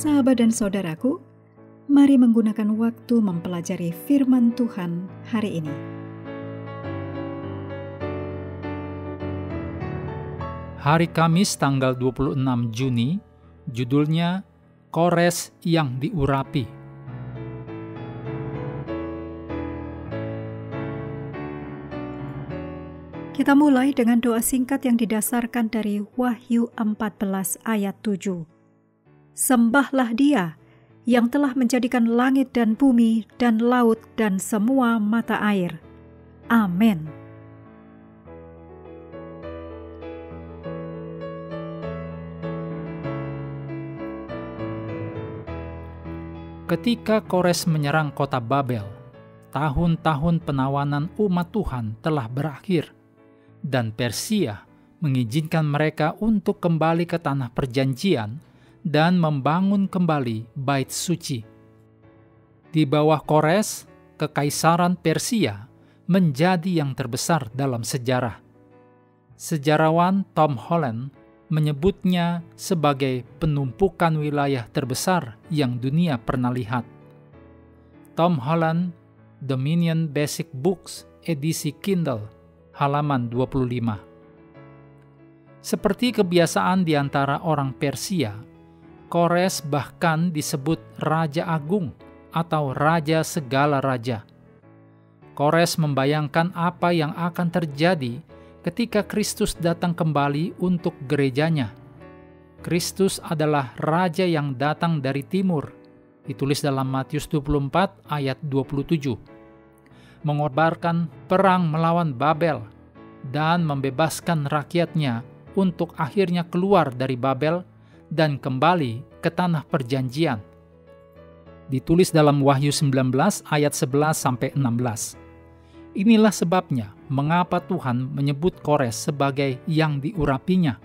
Sahabat dan saudaraku, mari menggunakan waktu mempelajari firman Tuhan hari ini. Hari Kamis tanggal 26 Juni, judulnya Kores yang Diurapi. Kita mulai dengan doa singkat yang didasarkan dari Wahyu 14 ayat 7. Sembahlah Dia yang telah menjadikan langit dan bumi dan laut dan semua mata air. Amin. Ketika Kores menyerang kota Babel, tahun-tahun penawanan umat Tuhan telah berakhir, dan Persia mengizinkan mereka untuk kembali ke tanah perjanjian dan membangun kembali bait suci. Di bawah Kores, kekaisaran Persia menjadi yang terbesar dalam sejarah. Sejarawan Tom Holland menyebutnya sebagai penumpukan wilayah terbesar yang dunia pernah lihat. Tom Holland, Dominion Basic Books, edisi Kindle, halaman 25. Seperti kebiasaan di antara orang Persia, Kores bahkan disebut Raja Agung atau Raja Segala Raja. Kores membayangkan apa yang akan terjadi ketika Kristus datang kembali untuk gerejanya. Kristus adalah Raja yang datang dari timur, ditulis dalam Matius 24 ayat 27. Mengorbankan perang melawan Babel dan membebaskan rakyatnya untuk akhirnya keluar dari Babel dan kembali ke tanah perjanjian. Ditulis dalam Wahyu 19 ayat 11-16. Inilah sebabnya mengapa Tuhan menyebut Kores sebagai yang diurapinya,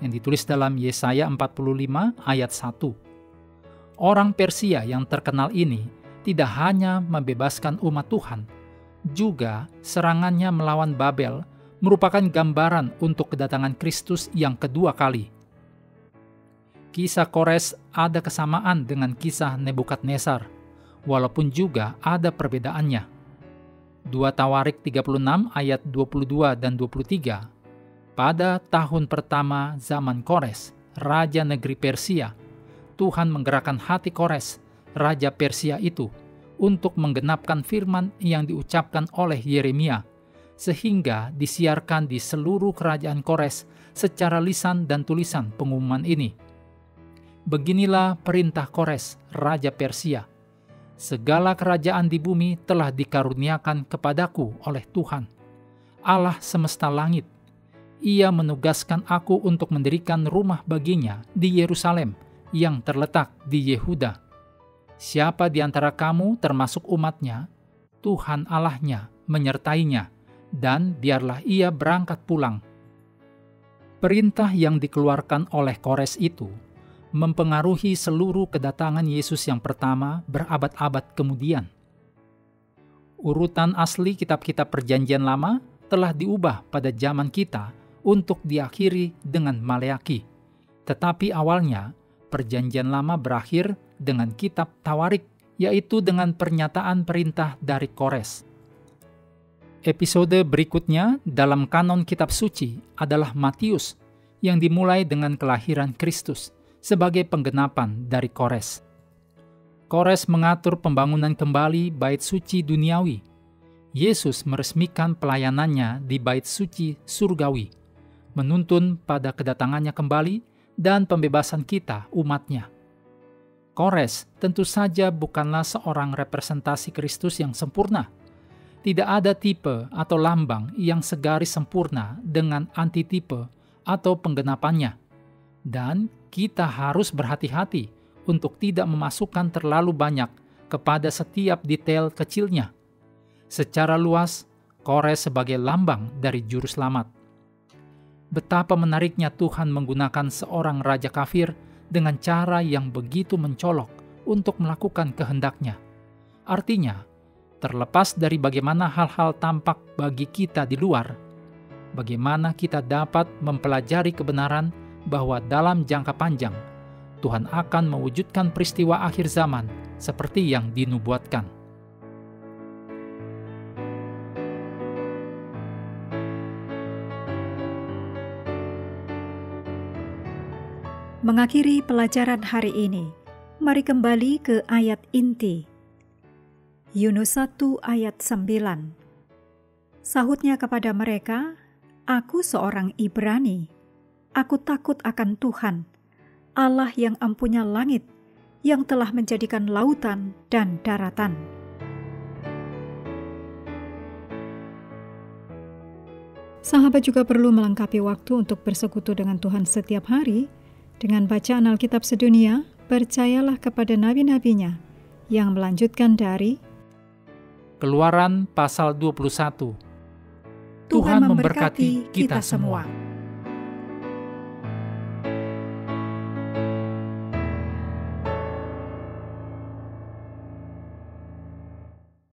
yang ditulis dalam Yesaya 45 ayat 1. Orang Persia yang terkenal ini tidak hanya membebaskan umat Tuhan, juga serangannya melawan Babel merupakan gambaran untuk kedatangan Kristus yang kedua kali. Kisah Kores ada kesamaan dengan kisah Nebukadnezar, walaupun juga ada perbedaannya. 2 Tawarik 36 ayat 22 dan 23. Pada tahun pertama zaman Kores, Raja Negeri Persia, Tuhan menggerakkan hati Kores, Raja Persia itu, untuk menggenapkan firman yang diucapkan oleh Yeremia, sehingga disiarkan di seluruh kerajaan Kores secara lisan dan tulisan pengumuman ini. Beginilah perintah Kores, Raja Persia. Segala kerajaan di bumi telah dikaruniakan kepadaku oleh Tuhan, Allah semesta langit. Ia menugaskan aku untuk mendirikan rumah baginya di Yerusalem yang terletak di Yehuda. Siapa di antara kamu termasuk umatnya, Tuhan Allahnya menyertainya, dan biarlah ia berangkat pulang. Perintah yang dikeluarkan oleh Kores itu mempengaruhi seluruh kedatangan Yesus yang pertama berabad-abad kemudian. Urutan asli kitab-kitab Perjanjian Lama telah diubah pada zaman kita untuk diakhiri dengan Maleaki. Tetapi awalnya, Perjanjian Lama berakhir dengan kitab Tawarik, yaitu dengan pernyataan perintah dari Kores. Episode berikutnya dalam kanon kitab suci adalah Matius, yang dimulai dengan kelahiran Kristus sebagai penggenapan dari Kores. Kores mengatur pembangunan kembali bait suci duniawi. Yesus meresmikan pelayanannya di bait suci surgawi, menuntun pada kedatangannya kembali dan pembebasan kita umatnya. Kores tentu saja bukanlah seorang representasi Kristus yang sempurna. Tidak ada tipe atau lambang yang segaris sempurna dengan antitipe atau penggenapannya. Dan kita harus berhati-hati untuk tidak memasukkan terlalu banyak kepada setiap detail kecilnya. Secara luas, Kores sebagai lambang dari juru selamat. Betapa menariknya Tuhan menggunakan seorang raja kafir dengan cara yang begitu mencolok untuk melakukan kehendaknya. Artinya, terlepas dari bagaimana hal-hal tampak bagi kita di luar, bagaimana kita dapat mempelajari kebenaran bahwa dalam jangka panjang, Tuhan akan mewujudkan peristiwa akhir zaman seperti yang dinubuatkan. Mengakhiri pelajaran hari ini, mari kembali ke ayat inti. Yunus 1 ayat 9. Sahutnya kepada mereka, "Aku seorang Ibrani. Aku takut akan Tuhan, Allah yang empunya langit, yang telah menjadikan lautan dan daratan." Sahabat juga perlu melengkapi waktu untuk bersekutu dengan Tuhan setiap hari dengan bacaan Alkitab sedunia. Percayalah kepada nabi-nabinya yang melanjutkan dari Keluaran pasal 21. Tuhan memberkati kita semua.